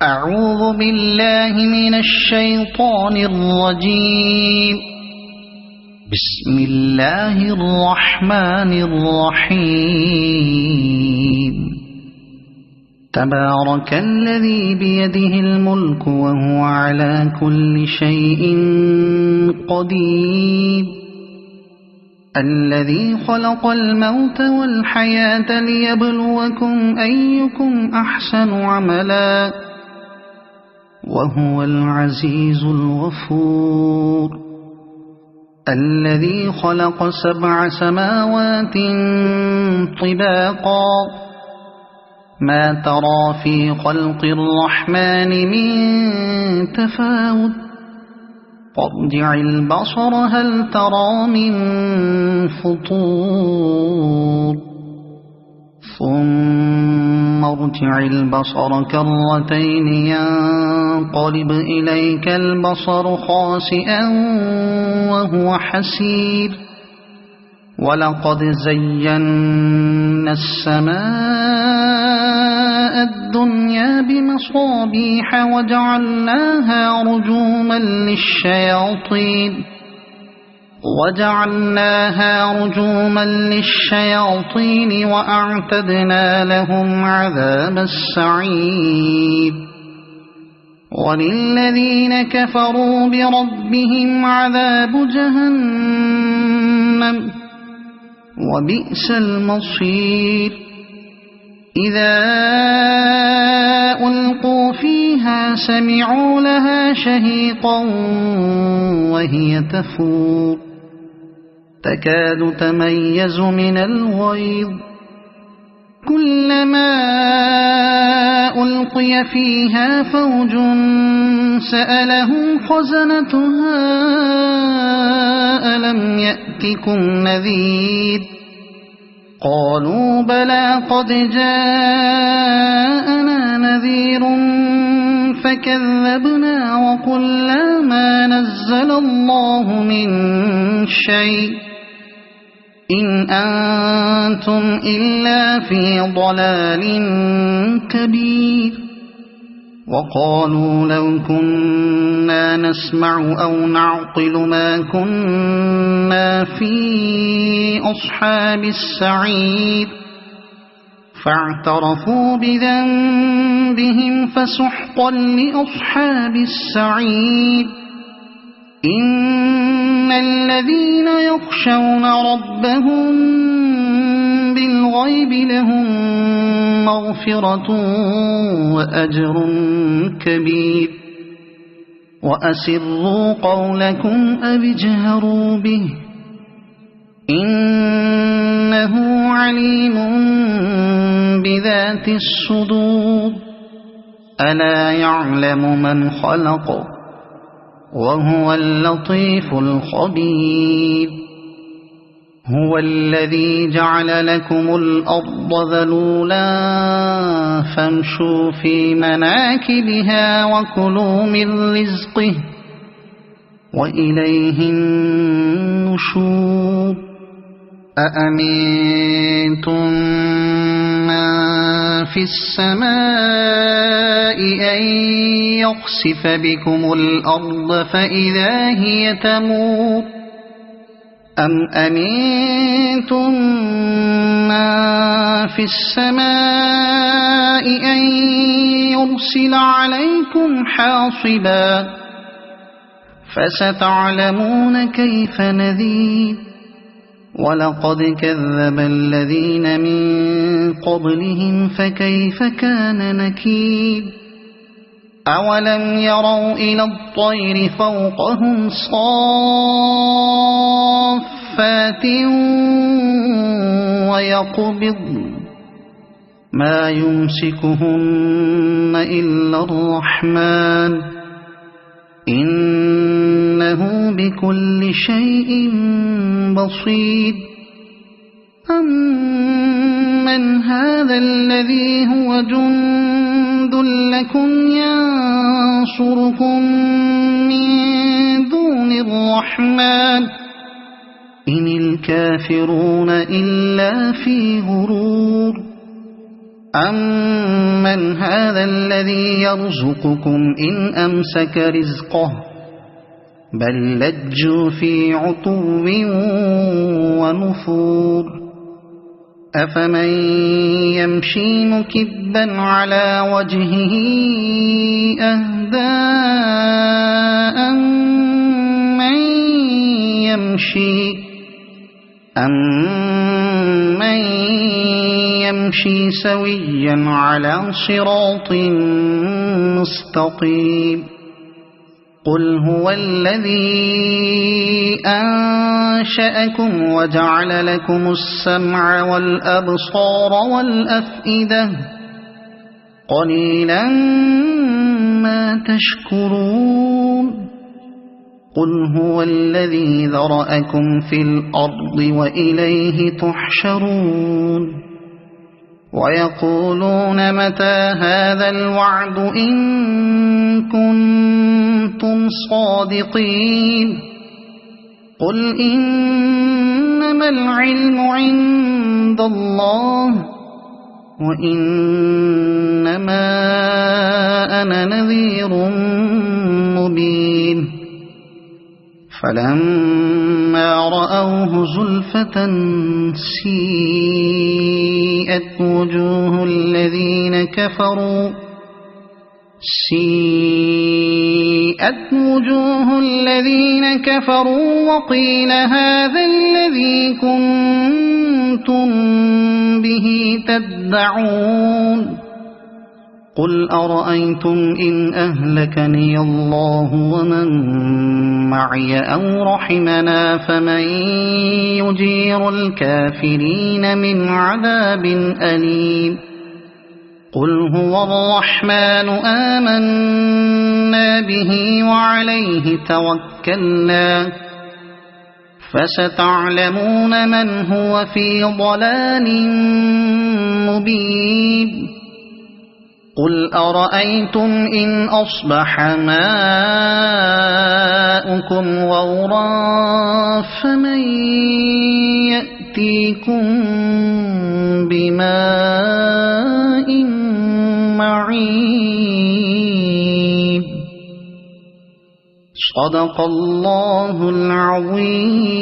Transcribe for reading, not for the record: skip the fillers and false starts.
أعوذ بالله من الشيطان الرجيم. بسم الله الرحمن الرحيم. تبارك الذي بيده الملك وهو على كل شيء قدير. الذي خلق الموت والحياة ليبلوكم أيكم أحسن عملا وهو العزيز الغفور. الذي خلق 7 سماوات طباقا ما ترى في خلق الرحمن من تفاوت فارجع البصر هل ترى من فطور ثم ارجع البصر كرتين ينقلب إليك البصر خاسئا وهو حسير. ولقد زينا السماء الدنيا بمصابيح وجعلناها رجوما للشياطين وأعتدنا لهم عذاب السعير. وللذين كفروا بربهم عذاب جهنم وبئس المصير. إذا ألقوا فيها سمعوا لها شهيقا وهي تفور تكاد تميز من الغيظ. كلما ألقي فيها فوج سألهم خزنتها ألم يأتكم نذير قالوا بلى قد جاءنا نذير فكذبنا وقلنا ما نزل الله من شيء إن أنتم إلا في ضلال كبير. وقالوا لو كنا نسمع أو نعقل ما كنا في أصحاب السعير فاعترفوا بذنبهم فسحقا لأصحاب السعير. إن الذين يخشون ربهم بالغيب لهم مغفرة وأجر كبير. وأسروا قولكم أو اجهروا به إنه عليم بذات الصدور. ألا يعلم من خلق وهو اللطيف الخبير. هو الذي جعل لكم الأرض ذلولا فامشوا في مناكبها وكلوا من رزقه وإليه النشور. أأمنتم من في السماء أن يخسف بكم الأرض فإذا هي تمور أم أمنتم من في السماء أن يرسل عليكم حاصبا فستعلمون كيف نذير. ولقد كذب الذين من قبلهم فكيف كان نكير. أولم يروا إلى الطير فوقهم صافات ويقبضن ما يمسكهن إلا الرحمن إنه بكل شيء بصير. أمن هذا الذي هو جند لكم ينصركم من دون الرحمن إن الكافرون إلا في غرور. أَمَّنْ هَذَا الَّذِي يَرْزُقُكُمْ إِنْ أَمْسَكَ رِزْقَهُ بَل لَّجُّوا فِي عُتُوٍّ وَنُفُورٍ أَفَمَن يَمْشِي مُكِبًّا عَلَى وَجْهِهِ أَهْدَىٰ أَمَّن يَمْشِي سَوِيًّا عَلَى صِرَاطٍ مُّسْتَقِيمٍ قُلْ هُوَ الَّذِي أَنشَأَكُمْ وَجَعَلَ لَكُمُ السَّمْعَ وَالْأَبْصَارَ وَالْأَفْئِدَةَ قَلِيلًا مَّا تَشْكُرُونَ قُلْ هُوَ الَّذِي ذَرَأَكُمْ فِي الْأَرْضِ وَإِلَيْهِ تُحْشَرُونَ وَيَقُولُونَ مَتَىٰ هَٰذَا الْوَعْدُ إِن كُنتُمْ صَادِقِينَ قُلْ إِنَّمَا الْعِلْمُ عِندَ اللَّهِ وَإِنَّمَا أَنَا نَذِيرٌ مُّبِينٌ فَلَمَّا رَأَوْهُ زُلْفَةً سِيئَتْ وُجُوهُ الَّذِينَ كَفَرُوا وَقِيلَ هَٰذَا الَّذِي كُنتُم بِهِ تَدَّعُونَ قُلْ أَرَأَيْتُمْ إِنْ أَهْلَكَنِيَ اللَّهُ وَمَن مَّعِيَ أَوْ رَحِمَنَا فَمَن يُجِيرُ الْكَافِرِينَ مِنْ عَذَابٍ أَلِيمٍ قُلْ هُوَ الرَّحْمَٰنُ آمَنَّا بِهِ وَعَلَيْهِ تَوَكَّلْنَا فَسَتَعْلَمُونَ مَنْ هُوَ فِي ضَلَالٍ مُّبِينٍ قُلْ أَرَأَيْتُمْ إِنْ أَصْبَحَ مَاؤُكُمْ غَوْرًا فَمَن يَأْتِيكُم بِمَاءٍ مَّعِينٍ صَدَقَ اللَّهُ الْعَظِيمُ.